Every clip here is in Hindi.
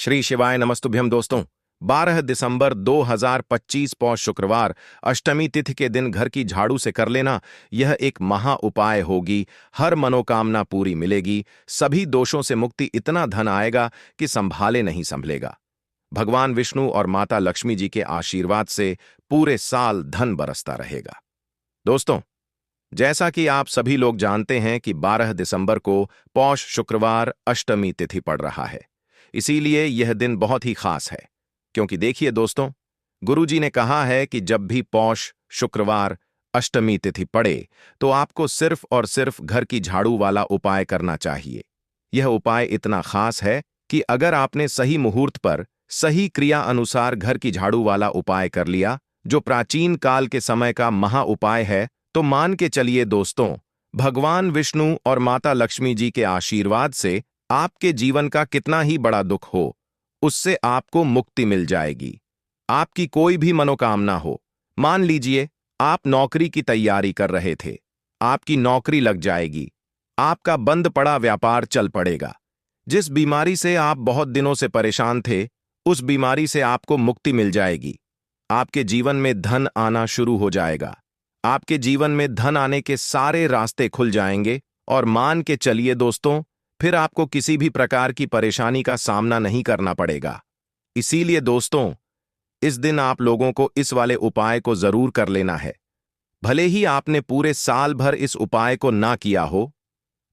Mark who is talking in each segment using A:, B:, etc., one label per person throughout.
A: श्री शिवाय नमस्तुभ्यम दोस्तों। 12 दिसंबर 2025 पौष शुक्रवार अष्टमी तिथि के दिन घर की झाड़ू से कर लेना यह एक महा उपाय होगी। हर मनोकामना पूरी मिलेगी, सभी दोषों से मुक्ति, इतना धन आएगा कि संभाले नहीं संभलेगा। भगवान विष्णु और माता लक्ष्मी जी के आशीर्वाद से पूरे साल धन बरसता रहेगा। दोस्तों, जैसा कि आप सभी लोग जानते हैं कि 12 दिसंबर को पौष शुक्रवार अष्टमी तिथि पड़ रहा है। इसीलिए यह दिन बहुत ही खास है, क्योंकि देखिए दोस्तों, गुरुजी ने कहा है कि जब भी पौष शुक्रवार अष्टमी तिथि पड़े तो आपको सिर्फ और सिर्फ घर की झाड़ू वाला उपाय करना चाहिए। यह उपाय इतना खास है कि अगर आपने सही मुहूर्त पर सही क्रिया अनुसार घर की झाड़ू वाला उपाय कर लिया, जो प्राचीन काल के समय का महा उपाय है, तो मान के चलिए दोस्तों, भगवान विष्णु और माता लक्ष्मी जी के आशीर्वाद से आपके जीवन का कितना ही बड़ा दुख हो, उससे आपको मुक्ति मिल जाएगी। आपकी कोई भी मनोकामना हो, मान लीजिए आप नौकरी की तैयारी कर रहे थे, आपकी नौकरी लग जाएगी, आपका बंद पड़ा व्यापार चल पड़ेगा, जिस बीमारी से आप बहुत दिनों से परेशान थे, उस बीमारी से आपको मुक्ति मिल जाएगी। आपके जीवन में धन आना शुरू हो जाएगा, आपके जीवन में धन आने के सारे रास्ते खुल जाएंगे और मान के चलिए दोस्तों, फिर आपको किसी भी प्रकार की परेशानी का सामना नहीं करना पड़ेगा। इसीलिए दोस्तों, इस दिन आप लोगों को इस वाले उपाय को जरूर कर लेना है। भले ही आपने पूरे साल भर इस उपाय को ना किया हो,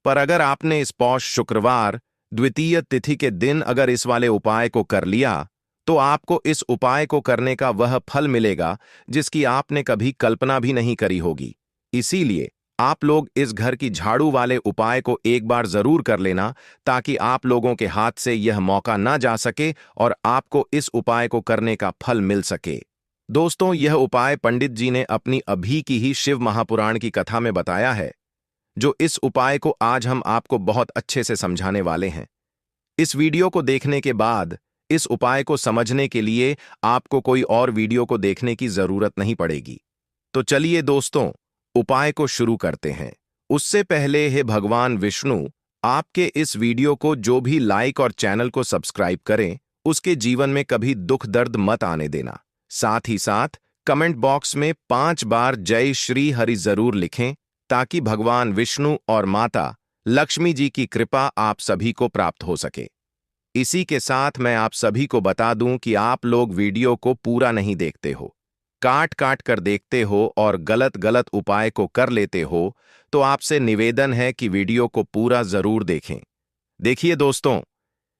A: पर अगर आपने इस पौष शुक्रवार द्वितीय तिथि के दिन अगर इस वाले उपाय को कर लिया, तो आपको इस उपाय को करने का वह फल मिलेगा जिसकी आपने कभी कल्पना भी नहीं करी होगी। इसीलिए आप लोग इस घर की झाड़ू वाले उपाय को एक बार जरूर कर लेना, ताकि आप लोगों के हाथ से यह मौका ना जा सके और आपको इस उपाय को करने का फल मिल सके। दोस्तों, यह उपाय पंडित जी ने अपनी अभी की ही शिव महापुराण की कथा में बताया है, जो इस उपाय को आज हम आपको बहुत अच्छे से समझाने वाले हैं। इस वीडियो को देखने के बाद इस उपाय को समझने के लिए आपको कोई और वीडियो को देखने की जरूरत नहीं पड़ेगी। तो चलिए दोस्तों, उपाय को शुरू करते हैं। उससे पहले हे भगवान विष्णु, आपके इस वीडियो को जो भी लाइक और चैनल को सब्सक्राइब करें, उसके जीवन में कभी दुख दर्द मत आने देना। साथ ही साथ कमेंट बॉक्स में 5 बार जय श्री हरि जरूर लिखें, ताकि भगवान विष्णु और माता लक्ष्मी जी की कृपा आप सभी को प्राप्त हो सके। इसी के साथ मैं आप सभी को बता दूं कि आप लोग वीडियो को पूरा नहीं देखते हो, काट काट कर देखते हो और गलत गलत उपाय को कर लेते हो, तो आपसे निवेदन है कि वीडियो को पूरा जरूर देखें। देखिए दोस्तों,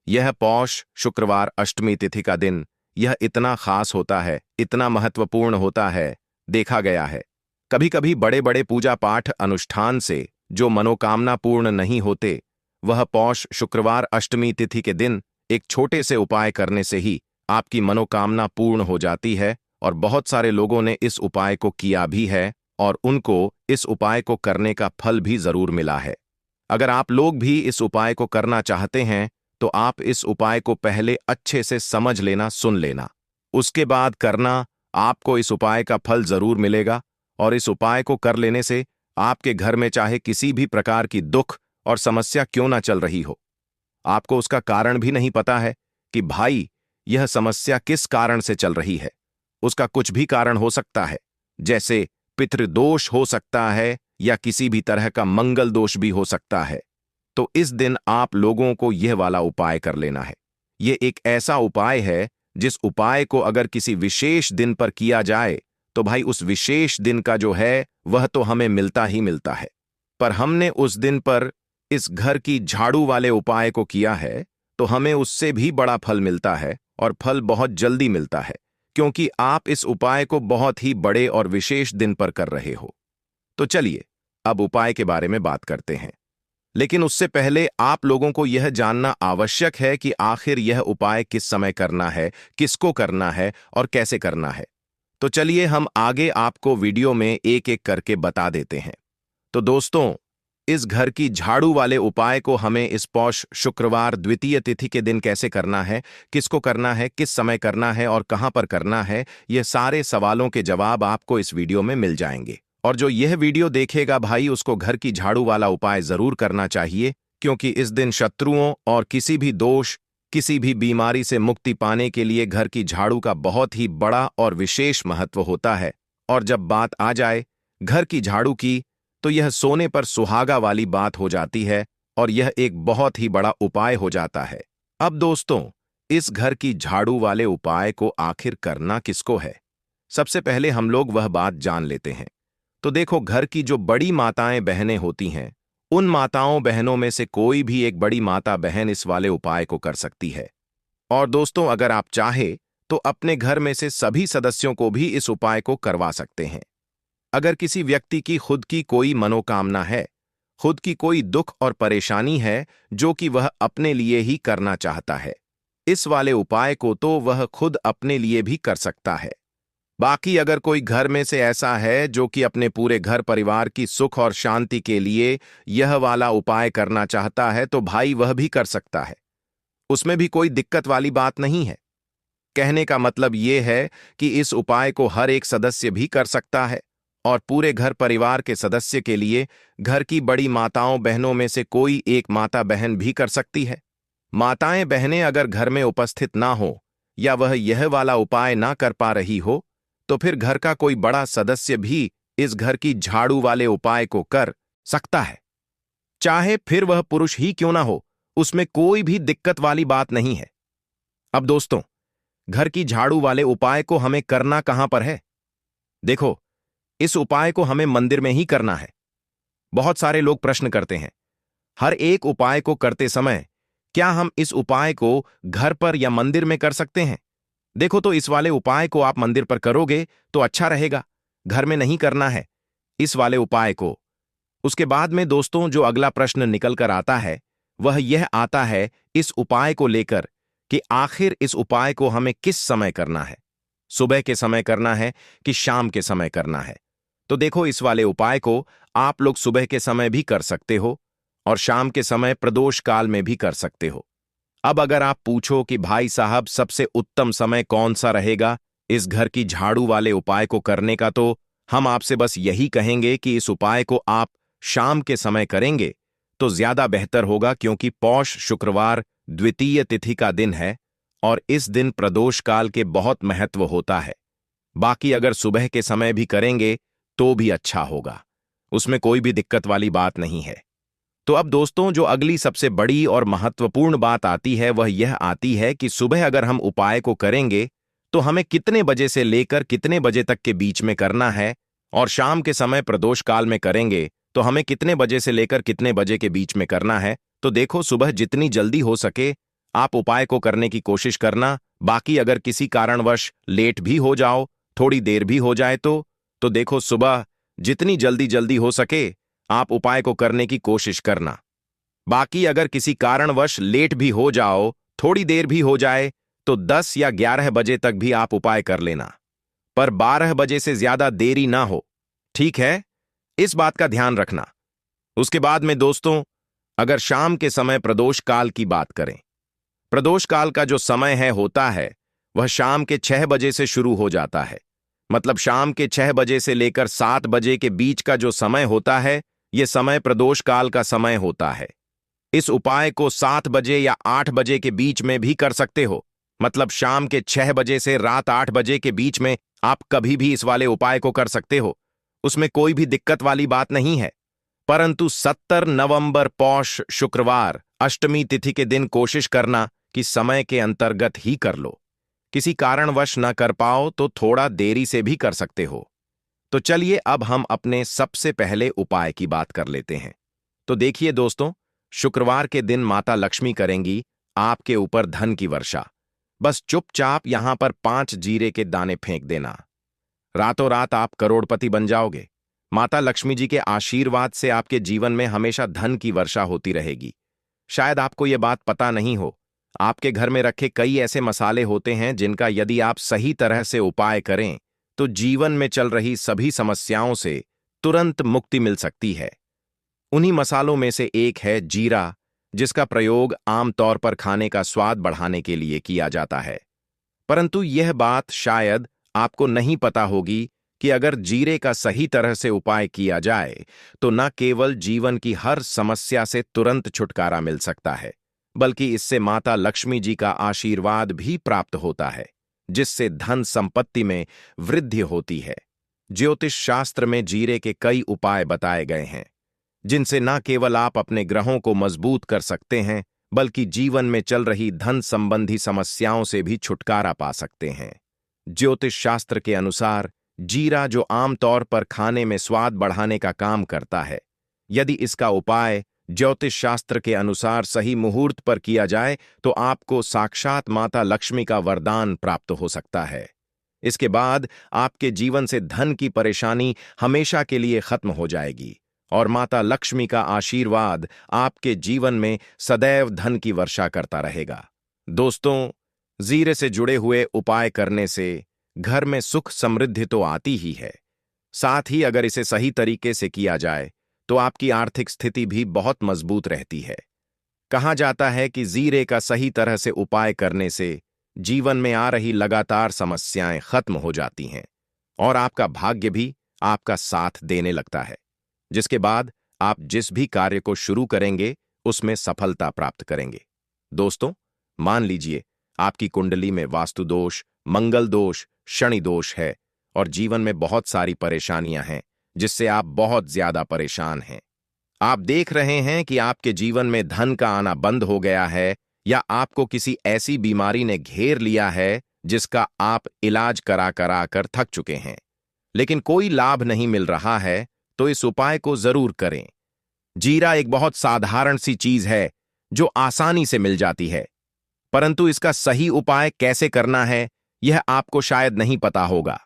A: यह पौष शुक्रवार अष्टमी तिथि का दिन यह इतना खास होता है, इतना महत्वपूर्ण होता है। देखा गया है कभी कभी बड़े बड़े पूजा पाठ अनुष्ठान से जो मनोकामना पूर्ण नहीं होते, वह पौष शुक्रवार अष्टमी तिथि के दिन एक छोटे से उपाय करने से ही आपकी मनोकामना पूर्ण हो जाती है। और बहुत सारे लोगों ने इस उपाय को किया भी है और उनको इस उपाय को करने का फल भी जरूर मिला है। अगर आप लोग भी इस उपाय को करना चाहते हैं, तो आप इस उपाय को पहले अच्छे से समझ लेना, सुन लेना, उसके बाद करना। आपको इस उपाय का फल जरूर मिलेगा और इस उपाय को कर लेने से आपके घर में चाहे किसी भी प्रकार की दुख और समस्या क्यों ना चल रही हो, आपको उसका कारण भी नहीं पता है कि भाई यह समस्या किस कारण से चल रही है। उसका कुछ भी कारण हो सकता है, जैसे पितृदोष हो सकता है या किसी भी तरह का मंगल दोष भी हो सकता है। तो इस दिन आप लोगों को यह वाला उपाय कर लेना है। यह एक ऐसा उपाय है जिस उपाय को अगर किसी विशेष दिन पर किया जाए, तो भाई उस विशेष दिन का जो है वह तो हमें मिलता ही मिलता है। पर हमने उस दिन पर इस घर की झाड़ू वाले उपाय को किया है, तो हमें उससे भी बड़ा फल मिलता है और फल बहुत जल्दी मिलता है, क्योंकि आप इस उपाय को बहुत ही बड़े और विशेष दिन पर कर रहे हो। तो चलिए अब उपाय के बारे में बात करते हैं, लेकिन उससे पहले आप लोगों को यह जानना आवश्यक है कि आखिर यह उपाय किस समय करना है, किसको करना है और कैसे करना है। तो चलिए हम आगे आपको वीडियो में एक एक करके बता देते हैं। तो दोस्तों, इस घर की झाड़ू वाले उपाय को हमें इस पौष शुक्रवार द्वितीय तिथि के दिन कैसे करना है, किसको करना है, किस समय करना है और कहां पर करना है, ये सारे सवालों के जवाब आपको इस वीडियो में मिल जाएंगे। और जो यह वीडियो देखेगा भाई, उसको घर की झाड़ू वाला उपाय जरूर करना चाहिए, क्योंकि इस दिन शत्रुओं और किसी भी दोष किसी भी बीमारी से मुक्ति पाने के लिए घर की झाड़ू का बहुत ही बड़ा और विशेष महत्व होता है। और जब बात आ जाए घर की झाड़ू की, तो यह सोने पर सुहागा वाली बात हो जाती है और यह एक बहुत ही बड़ा उपाय हो जाता है। अब दोस्तों, इस घर की झाड़ू वाले उपाय को आखिर करना किसको है? सबसे पहले हम लोग वह बात जान लेते हैं। तो देखो, घर की जो बड़ी माताएं बहनें होती हैं, उन माताओं बहनों में से कोई भी एक बड़ी माता बहन इस वाले उपाय को कर सकती है। और दोस्तों, अगर आप चाहे तो अपने घर में से सभी सदस्यों को भी इस उपाय को करवा सकते हैं। अगर किसी व्यक्ति की खुद की कोई मनोकामना है, खुद की कोई दुख और परेशानी है जो कि वह अपने लिए ही करना चाहता है, इस वाले उपाय को तो वह खुद अपने लिए भी कर सकता है। बाकी अगर कोई घर में से ऐसा है जो कि अपने पूरे घर परिवार की सुख और शांति के लिए यह वाला उपाय करना चाहता है, तो भाई वह भी कर सकता है। उसमें भी कोई दिक्कत वाली बात नहीं है। कहने का मतलब ये है कि इस उपाय को हर एक सदस्य भी कर सकता है और पूरे घर परिवार के सदस्य के लिए घर की बड़ी माताओं बहनों में से कोई एक माता बहन भी कर सकती है। माताएं बहनें अगर घर में उपस्थित ना हो या वह यह वाला उपाय ना कर पा रही हो, तो फिर घर का कोई बड़ा सदस्य भी इस घर की झाड़ू वाले उपाय को कर सकता है। चाहे फिर वह पुरुष ही क्यों ना हो, उसमें कोई भी दिक्कत वाली बात नहीं है। अब दोस्तों, घर की झाड़ू वाले उपाय को हमें करना कहां पर है? देखो, इस उपाय को हमें मंदिर में ही करना है। बहुत सारे लोग प्रश्न करते हैं, हर एक उपाय को करते समय क्या हम इस उपाय को घर पर या मंदिर में कर सकते हैं? देखो, तो इस वाले उपाय को आप मंदिर पर करोगे तो अच्छा रहेगा, घर में नहीं करना है इस वाले उपाय को। उसके बाद में दोस्तों, जो अगला प्रश्न निकल कर आता है वह यह आता है इस उपाय को लेकर कि आखिर इस उपाय को हमें किस समय करना है, सुबह के समय करना है कि शाम के समय करना है? तो देखो, इस वाले उपाय को आप लोग सुबह के समय भी कर सकते हो और शाम के समय प्रदोष काल में भी कर सकते हो। अब अगर आप पूछो कि भाई साहब सबसे उत्तम समय कौन सा रहेगा इस घर की झाड़ू वाले उपाय को करने का, तो हम आपसे बस यही कहेंगे कि इस उपाय को आप शाम के समय करेंगे तो ज्यादा बेहतर होगा, क्योंकि पौष शुक्रवार द्वितीय तिथि का दिन है और इस दिन प्रदोष काल के बहुत महत्व होता है। बाकी अगर सुबह के समय भी करेंगे तो भी अच्छा होगा, उसमें कोई भी दिक्कत वाली बात नहीं है। तो अब दोस्तों, जो अगली सबसे बड़ी और महत्वपूर्ण बात आती है वह यह आती है कि सुबह अगर हम उपाय को करेंगे तो हमें कितने बजे से लेकर कितने बजे तक के बीच में करना है, और शाम के समय प्रदोष काल में करेंगे तो हमें कितने बजे से लेकर कितने बजे के बीच में करना है। तो देखो, सुबह जितनी जल्दी हो सके आप उपाय को करने की कोशिश करना। बाकी अगर किसी कारणवश लेट भी हो जाओ, थोड़ी देर भी हो जाए तो देखो, सुबह जितनी जल्दी हो सके आप उपाय को करने की कोशिश करना। बाकी अगर किसी कारणवश लेट भी हो जाओ, थोड़ी देर भी हो जाए, तो 10 या 11 बजे तक भी आप उपाय कर लेना, पर 12 बजे से ज्यादा देरी ना हो, ठीक है? इस बात का ध्यान रखना। उसके बाद में दोस्तों, अगर शाम के समय प्रदोष काल की बात करें, प्रदोष काल का जो समय होता है वह शाम के 6 बजे से शुरू हो जाता है। मतलब शाम के 6 बजे से लेकर 7 बजे के बीच का जो समय होता है, यह समय प्रदोष काल का समय होता है। इस उपाय को 7 बजे या 8 बजे के बीच में भी कर सकते हो। मतलब शाम के 6 बजे से रात 8 बजे के बीच में आप कभी भी इस वाले उपाय को कर सकते हो, उसमें कोई भी दिक्कत वाली बात नहीं है। परंतु 17 नवंबर पौष शुक्रवार अष्टमी तिथि के दिन कोशिश करना कि समय के अंतर्गत ही कर लो। किसी कारणवश न कर पाओ तो थोड़ा देरी से भी कर सकते हो। तो चलिए अब हम अपने सबसे पहले उपाय की बात कर लेते हैं। तो देखिए दोस्तों, शुक्रवार के दिन माता लक्ष्मी करेंगी आपके ऊपर धन की वर्षा। बस चुपचाप यहां पर 5 जीरे के दाने फेंक देना, रातों रात आप करोड़पति बन जाओगे। माता लक्ष्मी जी के आशीर्वाद से आपके जीवन में हमेशा धन की वर्षा होती रहेगी। शायद आपको यह बात पता नहीं हो, आपके घर में रखे कई ऐसे मसाले होते हैं जिनका यदि आप सही तरह से उपाय करें तो जीवन में चल रही सभी समस्याओं से तुरंत मुक्ति मिल सकती है। उन्हीं मसालों में से एक है जीरा, जिसका प्रयोग आमतौर पर खाने का स्वाद बढ़ाने के लिए किया जाता है। परंतु यह बात शायद आपको नहीं पता होगी कि अगर जीरे का सही तरह से उपाय किया जाए तो न केवल जीवन की हर समस्या से तुरंत छुटकारा मिल सकता है, बल्कि इससे माता लक्ष्मी जी का आशीर्वाद भी प्राप्त होता है, जिससे धन संपत्ति में वृद्धि होती है। ज्योतिष शास्त्र में जीरे के कई उपाय बताए गए हैं, जिनसे न केवल आप अपने ग्रहों को मजबूत कर सकते हैं, बल्कि जीवन में चल रही धन संबंधी समस्याओं से भी छुटकारा पा सकते हैं। ज्योतिष शास्त्र के अनुसार जीरा, जो आमतौर पर खाने में स्वाद बढ़ाने का काम करता है, यदि इसका उपाय ज्योतिष शास्त्र के अनुसार सही मुहूर्त पर किया जाए तो आपको साक्षात माता लक्ष्मी का वरदान प्राप्त हो सकता है। इसके बाद आपके जीवन से धन की परेशानी हमेशा के लिए खत्म हो जाएगी और माता लक्ष्मी का आशीर्वाद आपके जीवन में सदैव धन की वर्षा करता रहेगा। दोस्तों, जीरे से जुड़े हुए उपाय करने से घर में सुख समृद्धि तो आती ही है, साथ ही अगर इसे सही तरीके से किया जाए तो आपकी आर्थिक स्थिति भी बहुत मजबूत रहती है। कहा जाता है कि जीरे का सही तरह से उपाय करने से जीवन में आ रही लगातार समस्याएं खत्म हो जाती हैं और आपका भाग्य भी आपका साथ देने लगता है, जिसके बाद आप जिस भी कार्य को शुरू करेंगे उसमें सफलता प्राप्त करेंगे। दोस्तों, मान लीजिए आपकी कुंडली में वास्तु दोष, मंगल दोष, शनि दोष है और जीवन में बहुत सारी परेशानियां हैं, जिससे आप बहुत ज्यादा परेशान हैं। आप देख रहे हैं कि आपके जीवन में धन का आना बंद हो गया है या आपको किसी ऐसी बीमारी ने घेर लिया है जिसका आप इलाज करा करा कर थक चुके हैं, लेकिन कोई लाभ नहीं मिल रहा है, तो इस उपाय को जरूर करें। जीरा एक बहुत साधारण सी चीज है जो आसानी से मिल जाती है, परंतु इसका सही उपाय कैसे करना है यह आपको शायद नहीं पता होगा।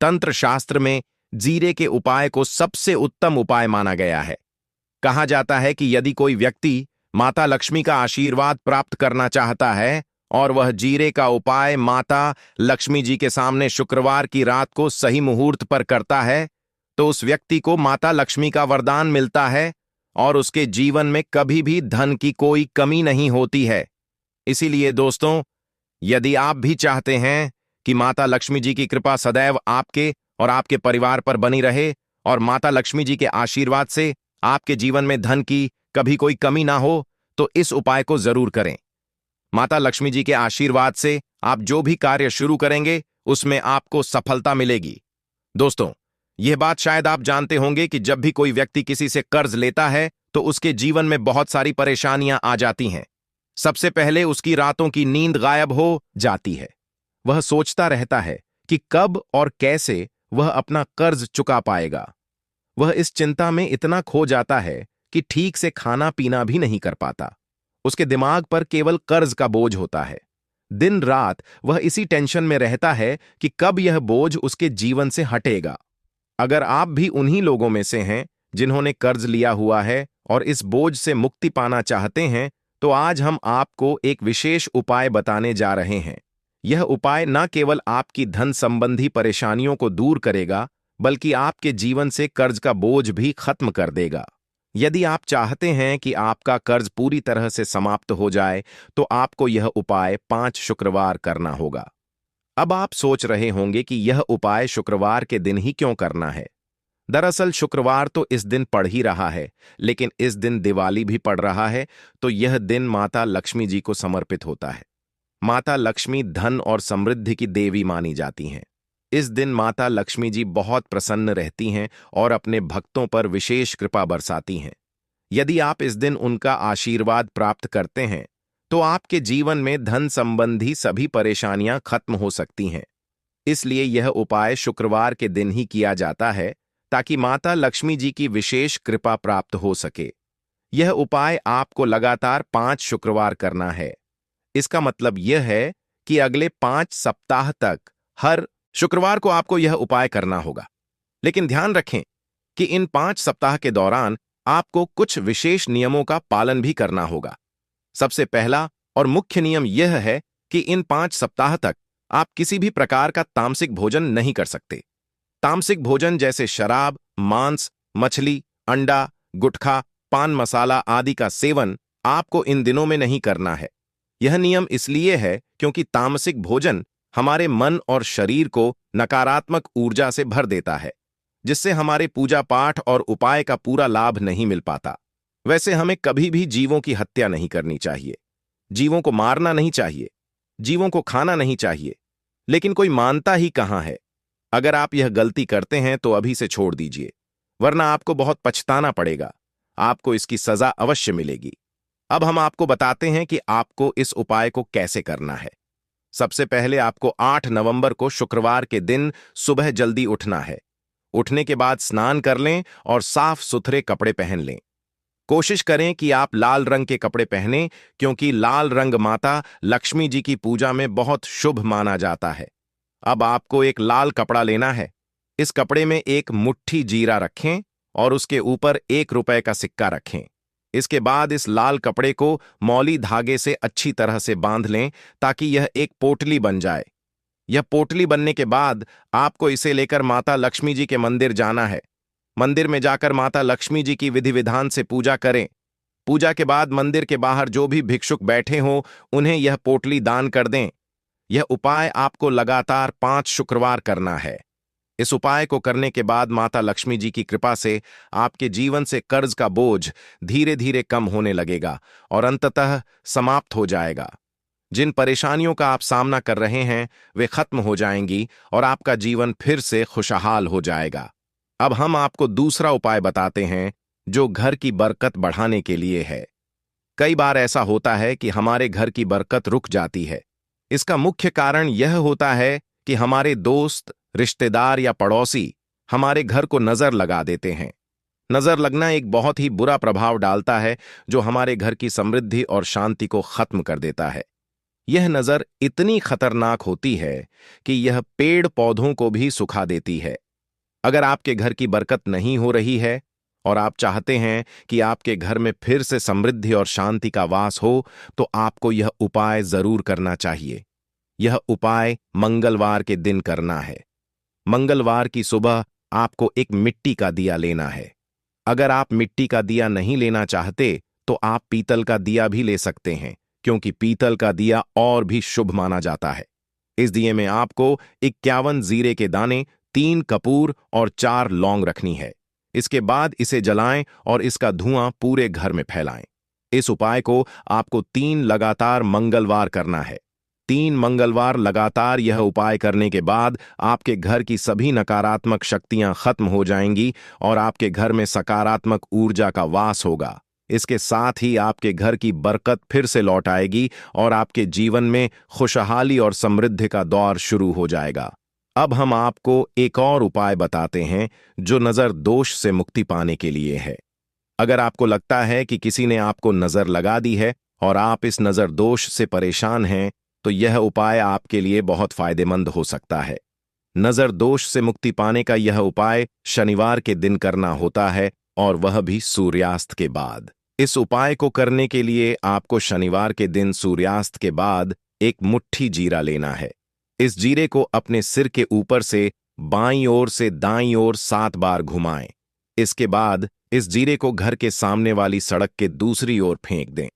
A: तंत्र शास्त्र में जीरे के उपाय को सबसे उत्तम उपाय माना गया है। कहा जाता है कि यदि कोई व्यक्ति माता लक्ष्मी का आशीर्वाद प्राप्त करना चाहता है और वह जीरे का उपाय माता लक्ष्मी जी के सामने शुक्रवार की रात को सही मुहूर्त पर करता है, तो उस व्यक्ति को माता लक्ष्मी का वरदान मिलता है और उसके जीवन में कभी भी धन की कोई कमी नहीं होती है। इसीलिए दोस्तों, यदि आप भी चाहते हैं कि माता लक्ष्मी जी की कृपा सदैव आपके और आपके परिवार पर बनी रहे और माता लक्ष्मी जी के आशीर्वाद से आपके जीवन में धन की कभी कोई कमी ना हो, तो इस उपाय को जरूर करें। माता लक्ष्मी जी के आशीर्वाद से आप जो भी कार्य शुरू करेंगे उसमें आपको सफलता मिलेगी। दोस्तों, यह बात शायद आप जानते होंगे कि जब भी कोई व्यक्ति किसी से कर्ज लेता है तो उसके जीवन में बहुत सारी परेशानियां आ जाती हैं। सबसे पहले उसकी रातों की नींद गायब हो जाती है। वह सोचता रहता है कि कब और कैसे वह अपना कर्ज चुका पाएगा। वह इस चिंता में इतना खो जाता है कि ठीक से खाना पीना भी नहीं कर पाता। उसके दिमाग पर केवल कर्ज का बोझ होता है। दिन रात वह इसी टेंशन में रहता है कि कब यह बोझ उसके जीवन से हटेगा। अगर आप भी उन्हीं लोगों में से हैं जिन्होंने कर्ज लिया हुआ है और इस बोझ से मुक्ति पाना चाहते हैं, तो आज हम आपको एक विशेष उपाय बताने जा रहे हैं। यह उपाय न केवल आपकी धन संबंधी परेशानियों को दूर करेगा, बल्कि आपके जीवन से कर्ज का बोझ भी खत्म कर देगा। यदि आप चाहते हैं कि आपका कर्ज पूरी तरह से समाप्त हो जाए, तो आपको यह उपाय 5 शुक्रवार करना होगा। अब आप सोच रहे होंगे कि यह उपाय शुक्रवार के दिन ही क्यों करना है। दरअसल शुक्रवार तो इस दिन पड़ ही रहा है, लेकिन इस दिन दिवाली भी पड़ रहा है, तो यह दिन माता लक्ष्मी जी को समर्पित होता है। माता लक्ष्मी धन और समृद्धि की देवी मानी जाती हैं। इस दिन माता लक्ष्मी जी बहुत प्रसन्न रहती हैं और अपने भक्तों पर विशेष कृपा बरसाती हैं। यदि आप इस दिन उनका आशीर्वाद प्राप्त करते हैं, तो आपके जीवन में धन संबंधी सभी परेशानियां खत्म हो सकती हैं। इसलिए यह उपाय शुक्रवार के दिन ही किया जाता है, ताकि माता लक्ष्मी जी की विशेष कृपा प्राप्त हो सके। यह उपाय आपको लगातार 5 शुक्रवार करना है। इसका मतलब यह है कि अगले 5 सप्ताह तक हर शुक्रवार को आपको यह उपाय करना होगा। लेकिन ध्यान रखें कि इन 5 सप्ताह के दौरान आपको कुछ विशेष नियमों का पालन भी करना होगा। सबसे पहला और मुख्य नियम यह है कि इन 5 सप्ताह तक आप किसी भी प्रकार का तामसिक भोजन नहीं कर सकते। तामसिक भोजन जैसे शराब, मांस, मछली, अंडा, गुटखा, पान मसाला आदि का सेवन आपको इन दिनों में नहीं करना है। यह नियम इसलिए है क्योंकि तामसिक भोजन हमारे मन और शरीर को नकारात्मक ऊर्जा से भर देता है, जिससे हमारे पूजा पाठ और उपाय का पूरा लाभ नहीं मिल पाता। वैसे हमें कभी भी जीवों की हत्या नहीं करनी चाहिए। जीवों को मारना नहीं चाहिए, जीवों को खाना नहीं चाहिए, लेकिन कोई मानता ही कहां है। अगर आप यह गलती करते हैं तो अभी से छोड़ दीजिए, वरना आपको बहुत पछताना पड़ेगा। आपको इसकी सजा अवश्य मिलेगी। अब हम आपको बताते हैं कि आपको इस उपाय को कैसे करना है। सबसे पहले आपको 8 नवंबर को शुक्रवार के दिन सुबह जल्दी उठना है। उठने के बाद स्नान कर लें और साफ सुथरे कपड़े पहन लें। कोशिश करें कि आप लाल रंग के कपड़े पहनें, क्योंकि लाल रंग माता लक्ष्मी जी की पूजा में बहुत शुभ माना जाता है। अब आपको एक लाल कपड़ा लेना है। इस कपड़े में एक मुट्ठी जीरा रखें और उसके ऊपर 1 रुपए का सिक्का रखें। इसके बाद इस लाल कपड़े को मौली धागे से अच्छी तरह से बांध लें, ताकि यह एक पोटली बन जाए। यह पोटली बनने के बाद आपको इसे लेकर माता लक्ष्मी जी के मंदिर जाना है। मंदिर में जाकर माता लक्ष्मी जी की विधि विधान से पूजा करें। पूजा के बाद मंदिर के बाहर जो भी भिक्षुक बैठे हों, उन्हें यह पोटली दान कर दें। यह उपाय आपको लगातार 5 शुक्रवार करना है। इस उपाय को करने के बाद माता लक्ष्मी जी की कृपा से आपके जीवन से कर्ज का बोझ धीरे धीरे कम होने लगेगा और अंततः समाप्त हो जाएगा। जिन परेशानियों का आप सामना कर रहे हैं, वे खत्म हो जाएंगी और आपका जीवन फिर से खुशहाल हो जाएगा। अब हम आपको दूसरा उपाय बताते हैं, जो घर की बरकत बढ़ाने के लिए है। कई बार ऐसा होता है कि हमारे घर की बरकत रुक जाती है। इसका मुख्य कारण यह होता है कि हमारे दोस्त, रिश्तेदार या पड़ोसी हमारे घर को नजर लगा देते हैं। नजर लगना एक बहुत ही बुरा प्रभाव डालता है, जो हमारे घर की समृद्धि और शांति को खत्म कर देता है। यह नजर इतनी खतरनाक होती है कि यह पेड़ पौधों को भी सुखा देती है। अगर आपके घर की बरकत नहीं हो रही है और आप चाहते हैं कि आपके घर में फिर से समृद्धि और शांति का वास हो, तो आपको यह उपाय जरूर करना चाहिए। यह उपाय मंगलवार के दिन करना है। मंगलवार की सुबह आपको एक मिट्टी का दिया लेना है। अगर आप मिट्टी का दिया नहीं लेना चाहते, तो आप पीतल का दिया भी ले सकते हैं, क्योंकि पीतल का दिया और भी शुभ माना जाता है। इस दिए में आपको 51 जीरे के दाने, 3 कपूर और 4 लौंग रखनी है। इसके बाद इसे जलाएं और इसका धुआं पूरे घर में फैलाएं। इस उपाय को आपको 3 लगातार मंगलवार करना है। 3 मंगलवार लगातार यह उपाय करने के बाद आपके घर की सभी नकारात्मक शक्तियां खत्म हो जाएंगी और आपके घर में सकारात्मक ऊर्जा का वास होगा। इसके साथ ही आपके घर की बरकत फिर से लौट आएगी और आपके जीवन में खुशहाली और समृद्धि का दौर शुरू हो जाएगा। अब हम आपको एक और उपाय बताते हैं, जो नजर दोष से मुक्ति पाने के लिए है। अगर आपको लगता है कि किसी ने आपको नजर लगा दी है और आप इस नजर दोष से परेशान हैं, तो यह उपाय आपके लिए बहुत फायदेमंद हो सकता है। नजर दोष से मुक्ति पाने का यह उपाय शनिवार के दिन करना होता है, और वह भी सूर्यास्त के बाद। इस उपाय को करने के लिए आपको शनिवार के दिन सूर्यास्त के बाद एक मुट्ठी जीरा लेना है। इस जीरे को अपने सिर के ऊपर से बाईं ओर से दाईं ओर 7 बार घुमाएं। इसके बाद इस जीरे को घर के सामने वाली सड़क के दूसरी ओर फेंक दें।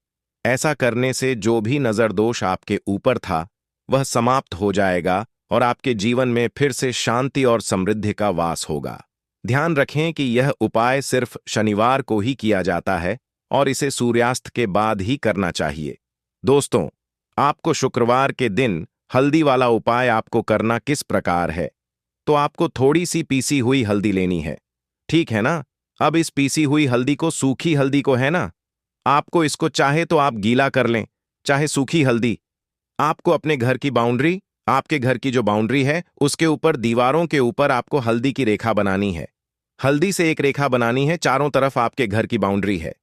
A: ऐसा करने से जो भी नजर दोष आपके ऊपर था, वह समाप्त हो जाएगा और आपके जीवन में फिर से शांति और समृद्धि का वास होगा। ध्यान रखें कि यह उपाय सिर्फ शनिवार को ही किया जाता है और इसे सूर्यास्त के बाद ही करना चाहिए। दोस्तों, आपको शुक्रवार के दिन हल्दी वाला उपाय आपको करना किस प्रकार है? तो आपको थोड़ी सी पीसी हुई हल्दी लेनी है, ठीक है ना? अब इस पीसी हुई हल्दी को, सूखी हल्दी को, है ना, आपको इसको चाहे तो आप गीला कर लें, चाहे सूखी हल्दी। आपको अपने घर की बाउंड्री, आपके घर की जो बाउंड्री है, उसके ऊपर दीवारों के ऊपर आपको हल्दी की रेखा बनानी है। हल्दी से एक रेखा बनानी है, चारों तरफ आपके घर की बाउंड्री है।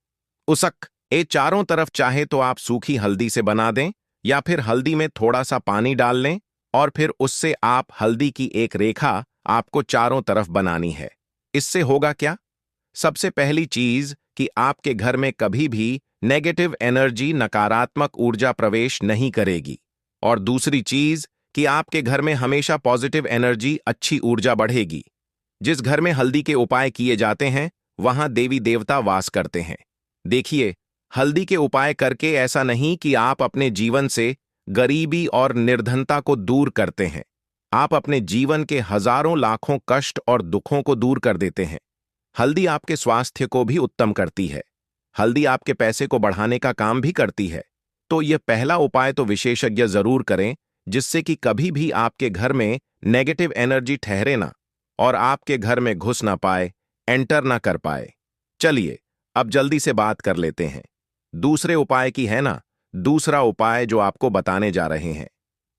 A: उसक ए चारों तरफ चाहे तो आप सूखी हल्दी से बना दें, या फिर हल्दी में थोड़ा सा पानी डाल लें और फिर उससे आप हल्दी की एक रेखा आपको चारों तरफ बनानी है। इससे होगा क्या? सबसे पहली चीज कि आपके घर में कभी भी नेगेटिव एनर्जी, नकारात्मक ऊर्जा प्रवेश नहीं करेगी, और दूसरी चीज कि आपके घर में हमेशा पॉजिटिव एनर्जी, अच्छी ऊर्जा बढ़ेगी। जिस घर में हल्दी के उपाय किए जाते हैं, वहां देवी देवता वास करते हैं। देखिए, हल्दी के उपाय करके ऐसा नहीं कि आप अपने जीवन से गरीबी और निर्धनता को दूर करते हैं, आप अपने जीवन के हजारों लाखों कष्ट और दुखों को दूर कर देते हैं। हल्दी आपके स्वास्थ्य को भी उत्तम करती है। हल्दी आपके पैसे को बढ़ाने का काम भी करती है। तो यह पहला उपाय तो विशेषज्ञ जरूर करें, जिससे कि कभी भी आपके घर में नेगेटिव एनर्जी ठहरे ना और आपके घर में घुस ना पाए, एंटर ना कर पाए। चलिए अब जल्दी से बात कर लेते हैं दूसरे उपाय की, है ना। दूसरा उपाय जो आपको बताने जा रहे हैं,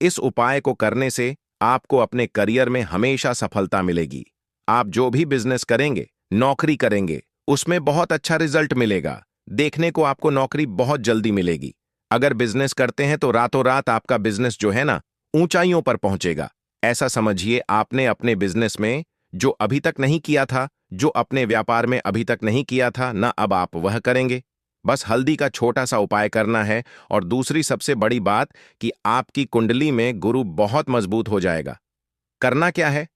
A: इस उपाय को करने से आपको अपने करियर में हमेशा सफलता मिलेगी। आप जो भी बिजनेस करेंगे, नौकरी करेंगे, उसमें बहुत अच्छा रिजल्ट मिलेगा। देखने को आपको नौकरी बहुत जल्दी मिलेगी। अगर बिजनेस करते हैं तो रातों रात आपका बिजनेस जो है ना, ऊंचाइयों पर पहुंचेगा। ऐसा समझिए आपने अपने बिजनेस में जो अभी तक नहीं किया था, जो अपने व्यापार में अभी तक नहीं किया था ना, अब आप वह करेंगे। बस हल्दी का छोटा सा उपाय करना है। और दूसरी सबसे बड़ी बात कि आपकी कुंडली में गुरु बहुत मजबूत हो जाएगा। करना क्या है,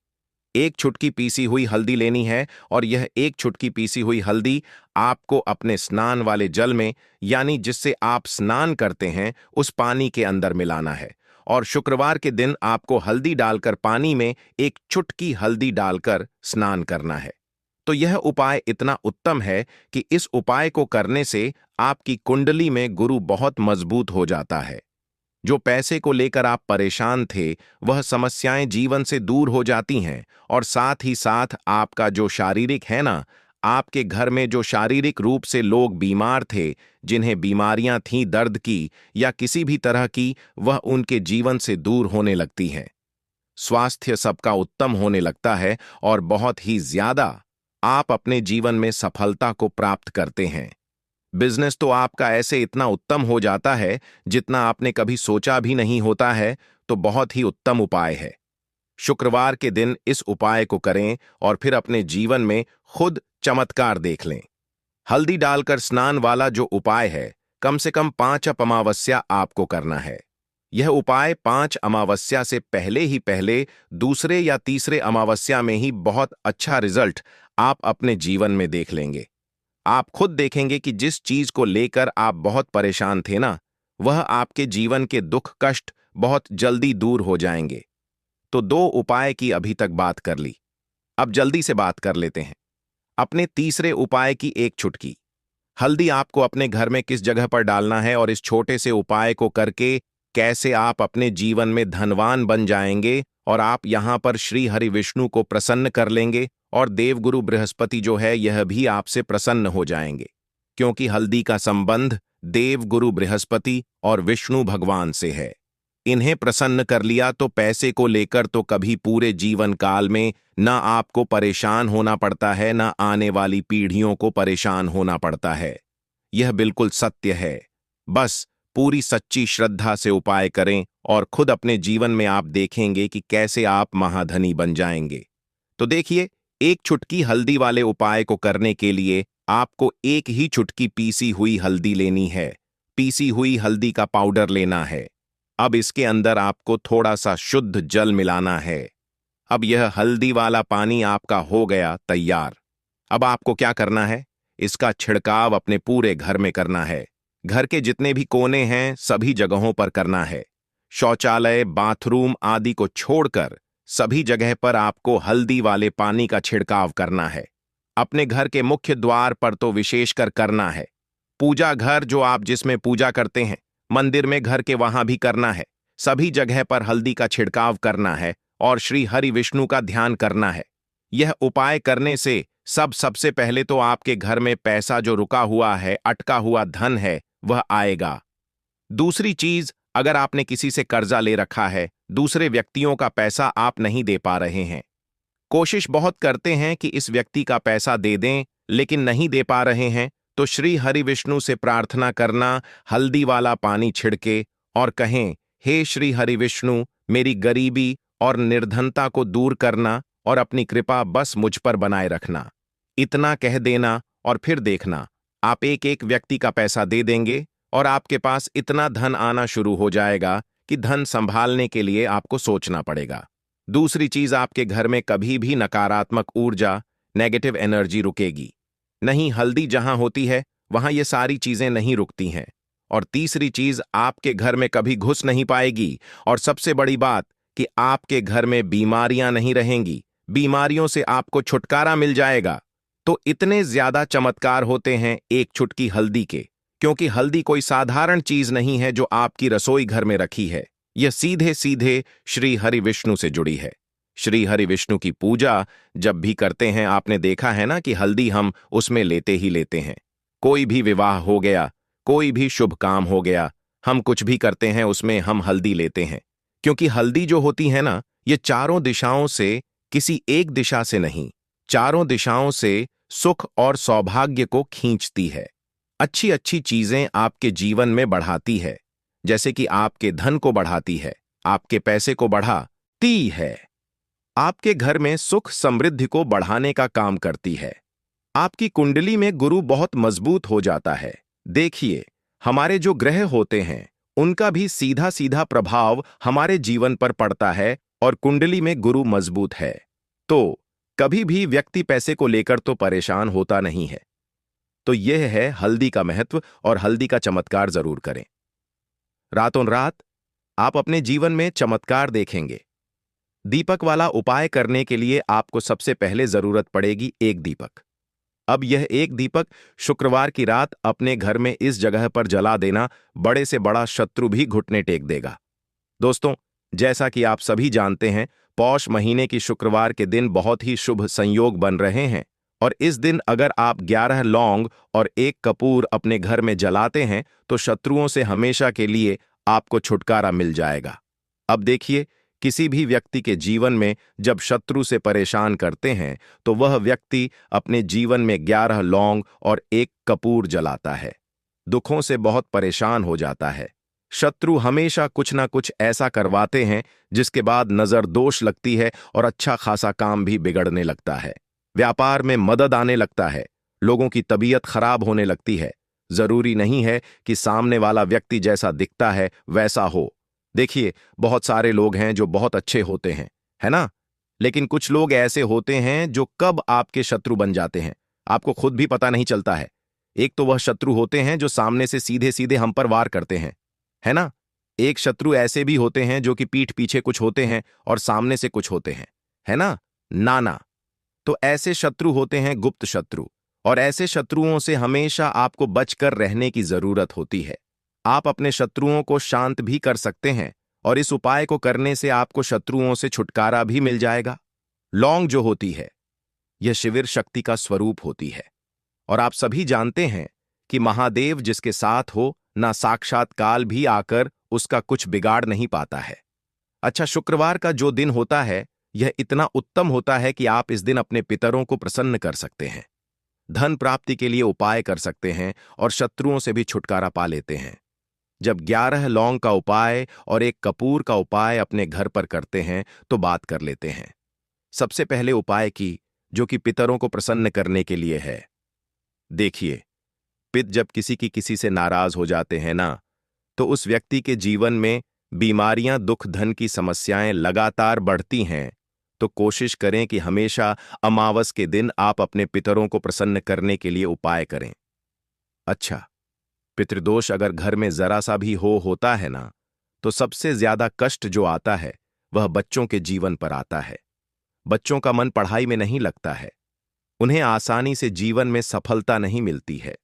A: एक चुटकी पीसी हुई हल्दी लेनी है और यह एक चुटकी पीसी हुई हल्दी आपको अपने स्नान वाले जल में, यानी जिससे आप स्नान करते हैं, उस पानी के अंदर मिलाना है। और शुक्रवार के दिन आपको हल्दी डालकर पानी में एक चुटकी हल्दी डालकर स्नान करना है। तो यह उपाय इतना उत्तम है कि इस उपाय को करने से आपकी कुंडली में गुरु बहुत मजबूत हो जाता है। जो पैसे को लेकर आप परेशान थे, वह समस्याएं जीवन से दूर हो जाती हैं। और साथ ही साथ आपका जो शारीरिक है ना, आपके घर में जो शारीरिक रूप से लोग बीमार थे, जिन्हें बीमारियां थीं दर्द की या किसी भी तरह की, वह उनके जीवन से दूर होने लगती हैं। स्वास्थ्य सबका उत्तम होने लगता है और बहुत ही ज्यादा आप अपने जीवन में सफलता को प्राप्त करते हैं। बिजनेस तो आपका ऐसे इतना उत्तम हो जाता है जितना आपने कभी सोचा भी नहीं होता है। तो बहुत ही उत्तम उपाय है। शुक्रवार के दिन इस उपाय को करें और फिर अपने जीवन में खुद चमत्कार देख लें। हल्दी डालकर स्नान वाला जो उपाय है, कम से कम 5 अमावस्या आपको करना है। यह उपाय 5 अमावस्या से पहले ही पहले दूसरे या तीसरे अमावस्या में ही बहुत अच्छा रिजल्ट आप अपने जीवन में देख लेंगे। आप खुद देखेंगे कि जिस चीज को लेकर आप बहुत परेशान थे ना, वह आपके जीवन के दुख कष्ट बहुत जल्दी दूर हो जाएंगे। तो 2 उपाय की अभी तक बात कर ली, अब जल्दी से बात कर लेते हैं अपने तीसरे उपाय की। एक चुटकी हल्दी आपको अपने घर में किस जगह पर डालना है और इस छोटे से उपाय को करके कैसे आप अपने जीवन में धनवान बन जाएंगे और आप यहां पर श्री हरि विष्णु को प्रसन्न कर लेंगे और देवगुरु बृहस्पति जो है यह भी आपसे प्रसन्न हो जाएंगे, क्योंकि हल्दी का संबंध देवगुरु बृहस्पति और विष्णु भगवान से है। इन्हें प्रसन्न कर लिया तो पैसे को लेकर तो कभी पूरे जीवन काल में ना आपको परेशान होना पड़ता है, ना आने वाली पीढ़ियों को परेशान होना पड़ता है। यह बिल्कुल सत्य है। बस पूरी सच्ची श्रद्धा से उपाय करें और खुद अपने जीवन में आप देखेंगे कि कैसे आप महाधनी बन जाएंगे। तो देखिए, एक चुटकी हल्दी वाले उपाय को करने के लिए आपको एक ही चुटकी पीसी हुई हल्दी लेनी है। पीसी हुई हल्दी का पाउडर लेना है। अब इसके अंदर आपको थोड़ा सा शुद्ध जल मिलाना है। अब यह हल्दी वाला पानी आपका हो गया तैयार। अब आपको क्या करना है, इसका छिड़काव अपने पूरे घर में करना है। घर के जितने भी कोने हैं सभी जगहों पर करना है। शौचालय, बाथरूम आदि को छोड़कर सभी जगह पर आपको हल्दी वाले पानी का छिड़काव करना है। अपने घर के मुख्य द्वार पर तो विशेषकर करना है। पूजा घर जो आप जिसमें पूजा करते हैं, मंदिर में घर के वहां भी करना है। सभी जगह पर हल्दी का छिड़काव करना है और श्री हरि विष्णु का ध्यान करना है। यह उपाय करने से सबसे पहले तो आपके घर में पैसा जो रुका हुआ है, अटका हुआ धन है, वह आएगा। दूसरी चीज, अगर आपने किसी से कर्जा ले रखा है, दूसरे व्यक्तियों का पैसा आप नहीं दे पा रहे हैं, कोशिश बहुत करते हैं कि इस व्यक्ति का पैसा दे दें, लेकिन नहीं दे पा रहे हैं, तो श्री हरि विष्णु से प्रार्थना करना, हल्दी वाला पानी छिड़के और कहें, हे श्री हरि विष्णु, मेरी गरीबी और निर्धनता को दूर करना और अपनी कृपा बस मुझ पर बनाए रखना। इतना कह देना और फिर देखना, आप एक एक व्यक्ति का पैसा दे देंगे और आपके पास इतना धन आना शुरू हो जाएगा कि धन संभालने के लिए आपको सोचना पड़ेगा। दूसरी चीज, आपके घर में कभी भी नकारात्मक ऊर्जा, नेगेटिव एनर्जी रुकेगी नहीं। हल्दी जहां होती है वहां ये सारी चीजें नहीं रुकती हैं। और तीसरी चीज, आपके घर में कभी घुस नहीं पाएगी। और सबसे बड़ी बात कि आपके घर में बीमारियां नहीं रहेंगी, बीमारियों से आपको छुटकारा मिल जाएगा। तो इतने ज्यादा चमत्कार होते हैं एक चुटकी हल्दी के, क्योंकि हल्दी कोई साधारण चीज नहीं है जो आपकी रसोई घर में रखी है। यह सीधे सीधे श्री हरि विष्णु से जुड़ी है। श्री हरि विष्णु की पूजा जब भी करते हैं, आपने देखा है ना कि हल्दी हम उसमें लेते ही लेते हैं। कोई भी विवाह हो गया, कोई भी शुभ काम हो गया, हम कुछ भी करते हैं उसमें हम हल्दी लेते हैं। क्योंकि हल्दी जो होती है ना, ये चारों दिशाओं से, किसी एक दिशा से नहीं, चारों दिशाओं से सुख और सौभाग्य को खींचती है। अच्छी अच्छी चीजें आपके जीवन में बढ़ाती है, जैसे कि आपके धन को बढ़ाती है, आपके पैसे को बढ़ाती है, आपके घर में सुख समृद्धि को बढ़ाने का काम करती है। आपकी कुंडली में गुरु बहुत मजबूत हो जाता है। देखिए, हमारे जो ग्रह होते हैं उनका भी सीधा सीधा प्रभाव हमारे जीवन पर पड़ता है, और कुंडली में गुरु मजबूत है तो कभी भी व्यक्ति पैसे को लेकर तो परेशान होता नहीं है। तो यह है हल्दी का महत्व, और हल्दी का चमत्कार जरूर करें। रातों रात आप अपने जीवन में चमत्कार देखेंगे। दीपक वाला उपाय करने के लिए आपको सबसे पहले जरूरत पड़ेगी एक दीपक। अब यह एक दीपक शुक्रवार की रात अपने घर में इस जगह पर जला देना, बड़े से बड़ा शत्रु भी घुटने टेक देगा। दोस्तों, जैसा कि आप सभी जानते हैं, पौष महीने की शुक्रवार के दिन बहुत ही शुभ संयोग बन रहे हैं, और इस दिन अगर आप 11 लौंग और 1 कपूर अपने घर में जलाते हैं तो शत्रुओं से हमेशा के लिए आपको छुटकारा मिल जाएगा। अब देखिए, किसी भी व्यक्ति के जीवन में जब शत्रु से परेशान करते हैं तो वह व्यक्ति अपने जीवन में 11 लौंग और 1 कपूर जलाता है, दुखों से बहुत परेशान हो जाता है। शत्रु हमेशा कुछ ना कुछ ऐसा करवाते हैं जिसके बाद नजर दोष लगती है और अच्छा खासा काम भी बिगड़ने लगता है। व्यापार में मदद आने लगता है, लोगों की तबीयत खराब होने लगती है। जरूरी नहीं है कि सामने वाला व्यक्ति जैसा दिखता है वैसा हो। देखिए, बहुत सारे लोग हैं जो बहुत अच्छे होते हैं, है ना? लेकिन कुछ लोग ऐसे होते हैं जो कब आपके शत्रु बन जाते हैं आपको खुद भी पता नहीं चलता है। एक तो वह शत्रु होते हैं जो सामने से सीधे सीधे हम पर वार करते हैं, है ना? एक शत्रु ऐसे भी होते हैं जो कि पीठ पीछे कुछ होते हैं और सामने से कुछ होते हैं, है ना? नाना। तो ऐसे शत्रु होते हैं गुप्त शत्रु, और ऐसे शत्रुओं से हमेशा आपको बचकर रहने की जरूरत होती है। आप अपने शत्रुओं को शांत भी कर सकते हैं, और इस उपाय को करने से आपको शत्रुओं से छुटकारा भी मिल जाएगा। लौंग जो होती है, यह शिविर शक्ति का स्वरूप होती है, और आप सभी जानते हैं कि महादेव जिसके साथ हो, ना साक्षात काल भी आकर उसका कुछ बिगाड़ नहीं पाता है। अच्छा, शुक्रवार का जो दिन होता है यह इतना उत्तम होता है कि आप इस दिन अपने पितरों को प्रसन्न कर सकते हैं, धन प्राप्ति के लिए उपाय कर सकते हैं, और शत्रुओं से भी छुटकारा पा लेते हैं। जब 11 लौंग का उपाय और 1 कपूर का उपाय अपने घर पर करते हैं तो बात कर लेते हैं। सबसे पहले उपाय की, जो कि पितरों को प्रसन्न करने के लिए है। देखिए, पिता जब किसी से नाराज हो जाते हैं ना, तो उस व्यक्ति के जीवन में बीमारियां, दुख, धन की समस्याएं लगातार बढ़ती हैं। तो कोशिश करें कि हमेशा अमावस के दिन आप अपने पितरों को प्रसन्न करने के लिए उपाय करें। अच्छा, पितृदोष अगर घर में जरा सा भी होता है ना, तो सबसे ज्यादा कष्ट जो आता है वह बच्चों के जीवन पर आता है। बच्चों का मन पढ़ाई में नहीं लगता है, उन्हें आसानी से जीवन में सफलता नहीं मिलती है।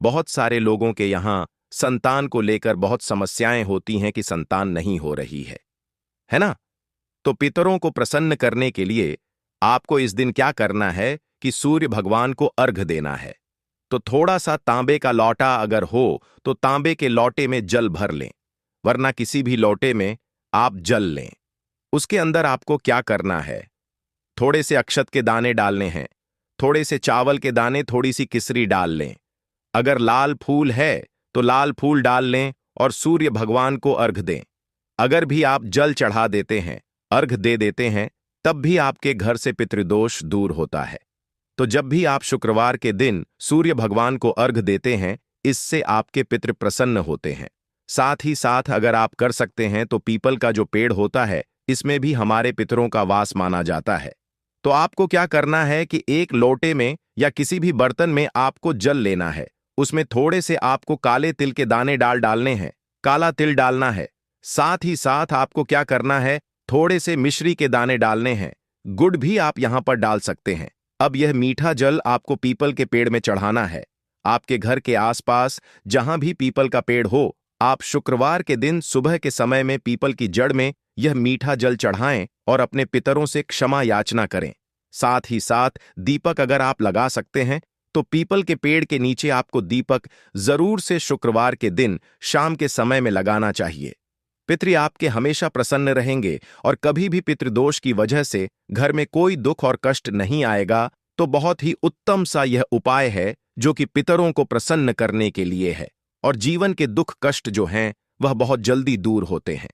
A: बहुत सारे लोगों के यहां संतान को लेकर बहुत समस्याएं होती हैं कि संतान नहीं हो रही है ना? तो पितरों को प्रसन्न करने के लिए आपको इस दिन क्या करना है कि सूर्य भगवान को अर्घ देना है। तो थोड़ा सा तांबे का लौटा अगर हो तो तांबे के लौटे में जल भर लें, वरना किसी भी लौटे में आप जल लें। उसके अंदर आपको क्या करना है, थोड़े से अक्षत के दाने डालने हैं, थोड़े से चावल के दाने, थोड़ी सी किसरी डाल लें। अगर लाल फूल है तो लाल फूल डाल लें और सूर्य भगवान को अर्घ दें। अगर भी आप जल चढ़ा देते हैं, अर्घ दे देते हैं, तब भी आपके घर से पितृदोष दूर होता है। तो जब भी आप शुक्रवार के दिन सूर्य भगवान को अर्घ देते हैं, इससे आपके पितृ प्रसन्न होते हैं। साथ ही साथ अगर आप कर सकते हैं तो पीपल का जो पेड़ होता है, इसमें भी हमारे पितरों का वास माना जाता है। तो आपको क्या करना है कि एक लोटे में या किसी भी बर्तन में आपको जल लेना है, उसमें थोड़े से आपको काले तिल के दाने डालने हैं, काला तिल डालना है। साथ ही साथ आपको क्या करना है, थोड़े से मिश्री के दाने डालने हैं, गुड़ भी आप यहां पर डाल सकते हैं। अब यह मीठा जल आपको पीपल के पेड़ में चढ़ाना है। आपके घर के आसपास जहां भी पीपल का पेड़ हो, आप शुक्रवार के दिन सुबह के समय में पीपल की जड़ में यह मीठा जल चढ़ाएं और अपने पितरों से क्षमा याचना करें। साथ ही साथ दीपक अगर आप लगा सकते हैं तो पीपल के पेड़ के नीचे आपको दीपक जरूर से शुक्रवार के दिन शाम के समय में लगाना चाहिए। पितृ आपके हमेशा प्रसन्न रहेंगे और कभी भी पितृदोष की वजह से घर में कोई दुख और कष्ट नहीं आएगा। तो बहुत ही उत्तम सा यह उपाय है जो कि पितरों को प्रसन्न करने के लिए है और जीवन के दुख कष्ट जो हैं वह बहुत जल्दी दूर होते हैं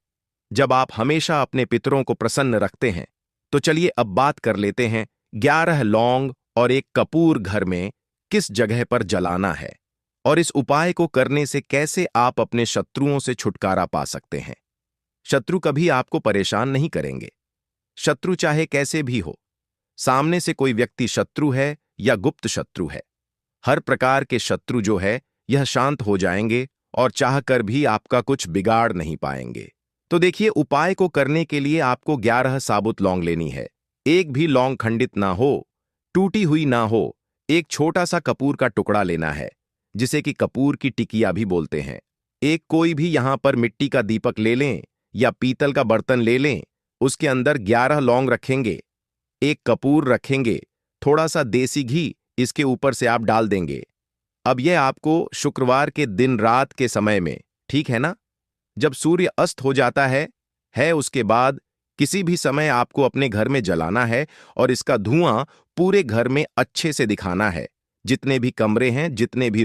A: जब आप हमेशा अपने पितरों को प्रसन्न रखते हैं। तो चलिए अब बात कर लेते हैं 11 लौंग और एक कपूर घर में किस जगह पर जलाना है और इस उपाय को करने से कैसे आप अपने शत्रुओं से छुटकारा पा सकते हैं। शत्रु कभी आपको परेशान नहीं करेंगे। शत्रु चाहे कैसे भी हो, सामने से कोई व्यक्ति शत्रु है या गुप्त शत्रु है, हर प्रकार के शत्रु जो है यह शांत हो जाएंगे और चाहकर भी आपका कुछ बिगाड़ नहीं पाएंगे। तो देखिए, उपाय को करने के लिए आपको 11 साबुत लौंग लेनी है। एक भी लौंग खंडित ना हो, टूटी हुई ना हो। एक छोटा सा कपूर का टुकड़ा लेना है जिसे कि कपूर की टिकिया भी बोलते हैं। एक कोई भी यहां पर मिट्टी का दीपक ले लें या पीतल का बर्तन ले लें। उसके अंदर 11 लौंग रखेंगे, एक कपूर रखेंगे, थोड़ा सा देसी घी इसके ऊपर से आप डाल देंगे। अब यह आपको शुक्रवार के दिन रात के समय में, ठीक है ना, जब सूर्य अस्त हो जाता है उसके बाद किसी भी समय आपको अपने घर में जलाना है और इसका धुआं पूरे घर में अच्छे से दिखाना है। जितने भी कमरे हैं, जितने भी